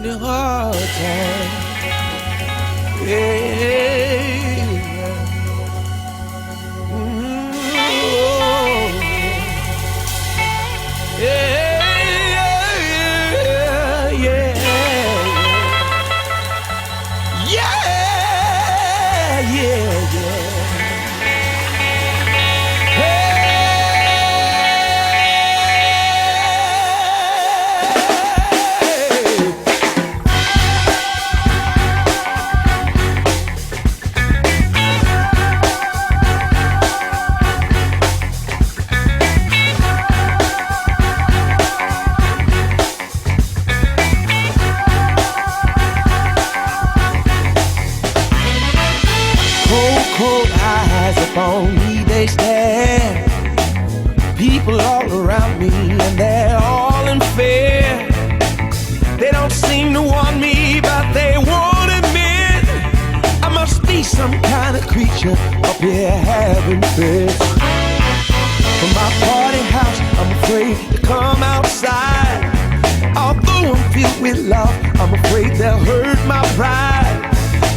a hard time. Yeah. Cold eyes upon me, they stare. People all around me, and they're all in fear. They don't seem to want me, but they won't admit I must be some kind of creature up here having fits. From my party house, I'm afraid to come outside. Although I'm filled with love, I'm afraid they'll hurt my pride.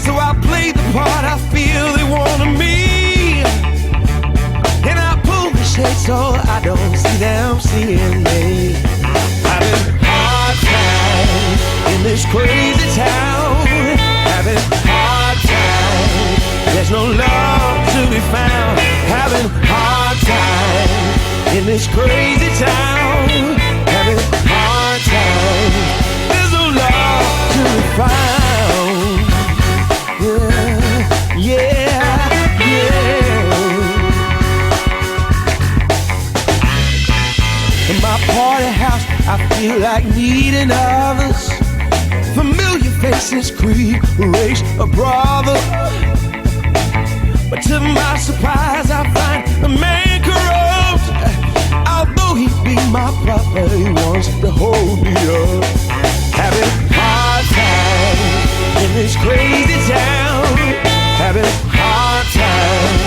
So I play the part I feel they want of me, and I pull the shade so I don't see them seeing me. Having hard time in this crazy town. Having hard time, there's no love to be found. Having hard time in this crazy town. Having hard time, there's no love to be found. In my party house, I feel like needing others. Familiar faces creep, race a brother. But to my surprise, I find the man corrupt. Although he be my brother, he wants to hold me up. Having hard time in this crazy town. Having hard time,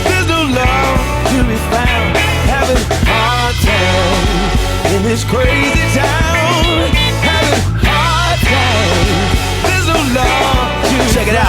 there's no love to be found. Having hard time in this crazy town. Having hard time, there's no love to be found. Check it out.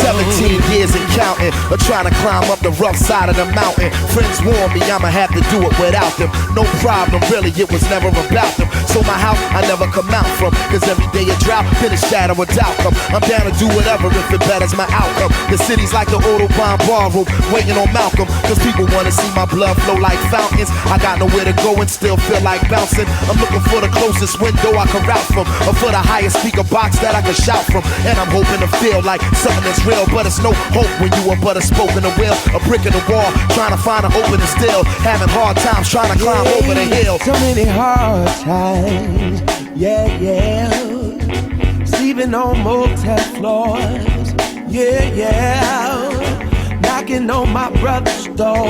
17 years and counting, or trying to climb up the rough side of the mountain. Friends warn me I'ma have to do it without them. No problem, really, it was never about them. So my house, I never come out from, cause every day a drought, then a shadow of doubt come. I'm down to do whatever if it betters my outcome. The city's like the Autobahn ballroom, waiting on Malcolm, cause people wanna see my blood flow like fountains. I got nowhere to go and still feel like bouncing. I'm looking for the closest window I can route from, or for the highest speaker box that I can shout from. And I'm hoping to feel like something that's real, but it's no hope when you are but a spoke in the wheel, a brick in the wall, trying to find an opening still, having hard times trying to climb over the hill. So many hard times, yeah. Sleeping on motel floors, yeah. Knocking on my brother's door,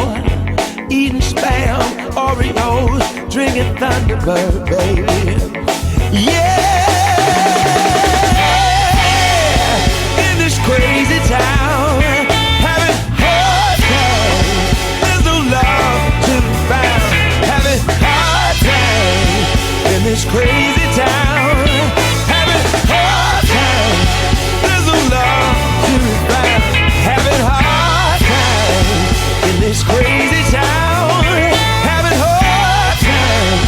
eating Spam, Oreos, drinking Thunderbird, baby. Yeah. Crazy town, having hard time, there's no love to be found. Having hard time in this crazy town. Having hard time, there's no love to be found. Having hard time in this crazy town. Having hard time,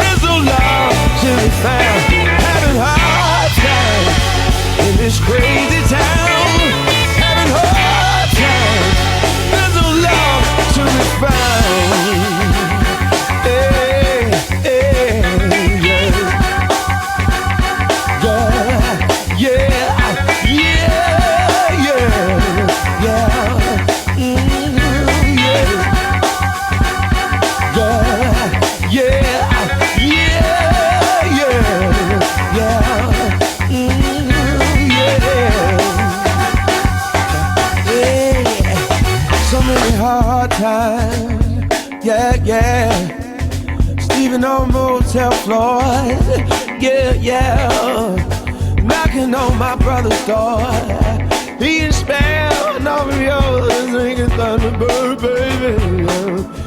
there's no love to be found. Having hard time in this crazy town. Yeah. Sleeping on motel floors, yeah. Knocking on my brother's door, eating Spam, Oreos, drinking Thunderbird, baby.